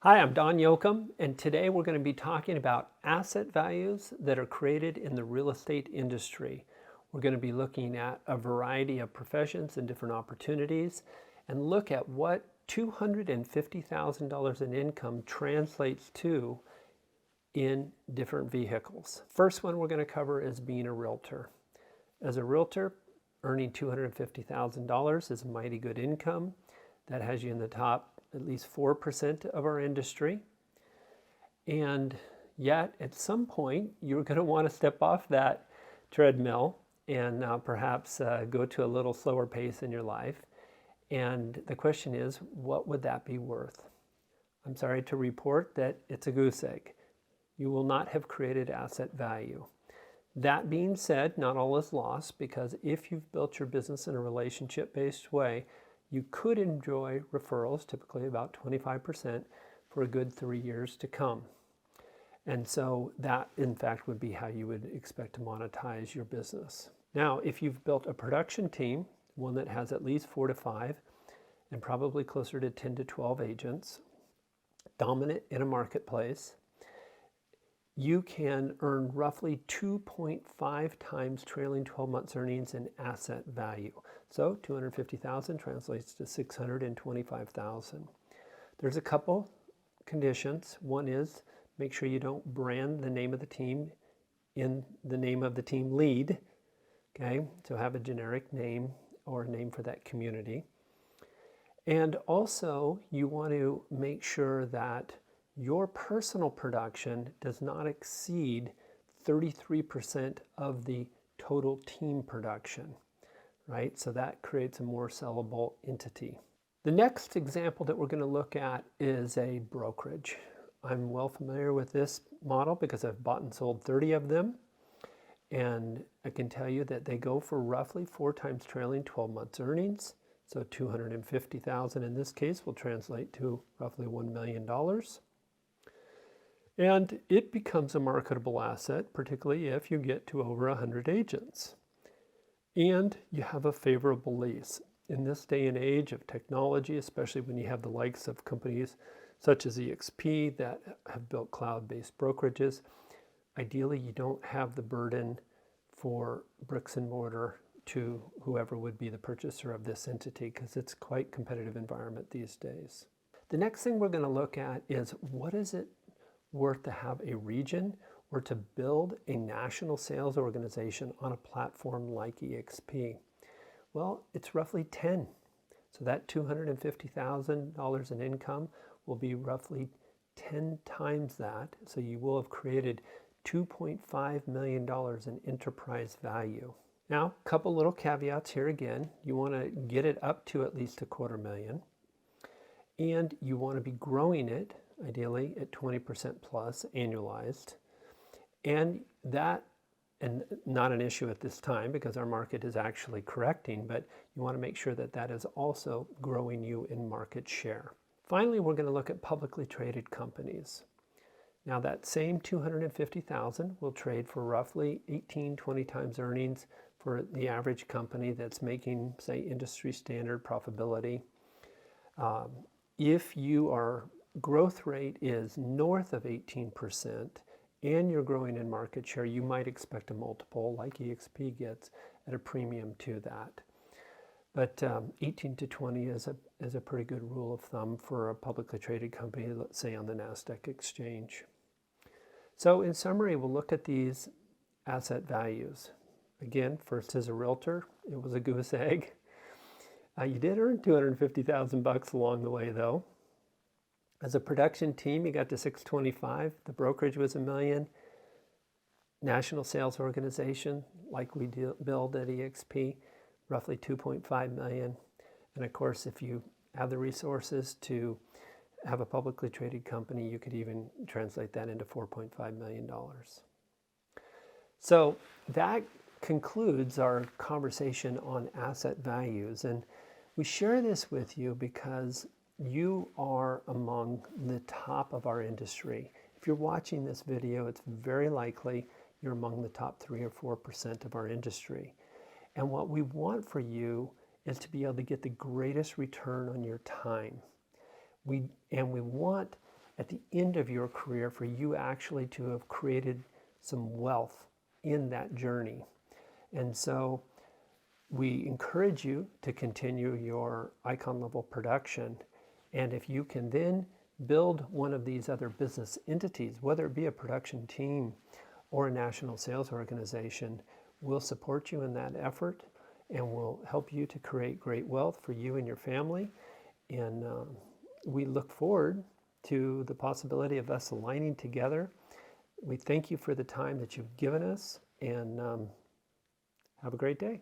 Hi, I'm Don Yoakum, and today we're going to be talking about asset values that are created in the real estate industry. We're going to be looking at a variety of professions and different opportunities and look at what $250,000 in income translates to in different vehicles. First one we're going to cover is being a realtor. As a realtor, earning $250,000 is a mighty good income. That has you in the top at least 4% of our industry. And yet, at some point, you're going to want to step off that treadmill and perhaps go to a little slower pace in your life. And the question is, what would that be worth? I'm sorry to report that it's a goose egg. You will not have created asset value. That being said, not all is lost, because if you've built your business in a relationship-based way, you could enjoy referrals, typically about 25%, for a good 3 years to come. And so that, in fact, would be how you would expect to monetize your business. Now, if you've built a production team, one that has at least 4 to 5, and probably closer to 10 to 12 agents, dominant in a marketplace, you can earn roughly 2.5 times trailing 12 months earnings in asset value. So 250,000 translates to 625,000. There's a couple conditions. One is make sure you don't brand the name of the team in the name of the team lead. Okay, so have a generic name or a name for that community. And also you want to make sure that your personal production does not exceed 33% of the total team production, right? So that creates a more sellable entity. The next example that we're going to look at is a brokerage. I'm well familiar with this model because I've bought and sold 30 of them. And I can tell you that they go for roughly 4 times trailing 12 months earnings. So 250,000 in this case will translate to roughly $1 million. And it becomes a marketable asset, particularly if you get to over 100 agents. And you have a favorable lease. In this day and age of technology, especially when you have the likes of companies such as EXP that have built cloud-based brokerages, ideally you don't have the burden for bricks and mortar to whoever would be the purchaser of this entity, because it's quite a competitive environment these days. The next thing we're going to look at is, what is it worth to have a region or to build a national sales organization on a platform like EXP? Well, it's roughly 10. So that $250,000 in income will be roughly 10 times that. So you will have created $2.5 million in enterprise value. Now, a couple little caveats here again. You want to get it up to at least $250,000, and you want to be growing it ideally at 20% plus annualized. And that, and not an issue at this time because our market is actually correcting, but you want to make sure that that is also growing you in market share. Finally, we're going to look at publicly traded companies. Now that same 250,000 will trade for roughly 18-20 times earnings for the average company that's making, say, industry standard profitability. If your growth rate is north of 18% and you're growing in market share, you might expect a multiple like EXP gets at a premium to that. But 18 to 20 is a pretty good rule of thumb for a publicly traded company, let's say on the NASDAQ exchange. So in summary, we'll look at these asset values. Again, first as a realtor, it was a goose egg. You did earn $250,000 along the way though. As a production team, you got to 625. The brokerage was $1 million. National sales organization, like we build at EXP, roughly 2.5 million. And of course, if you have the resources to have a publicly traded company, you could even translate that into $4.5 million. So that concludes our conversation on asset values. And we share this with you because you are among the top of our industry. If you're watching this video, it's very likely you're among the top 3 or 4% of our industry. And what we want for you is to be able to get the greatest return on your time. We want at the end of your career for you actually to have created some wealth in that journey. And so we encourage you to continue your icon level production. And if you can then build one of these other business entities, whether it be a production team or a national sales organization, we'll support you in that effort and we'll help you to create great wealth for you and your family. And we look forward to the possibility of us aligning together. We thank you for the time that you've given us, and have a great day.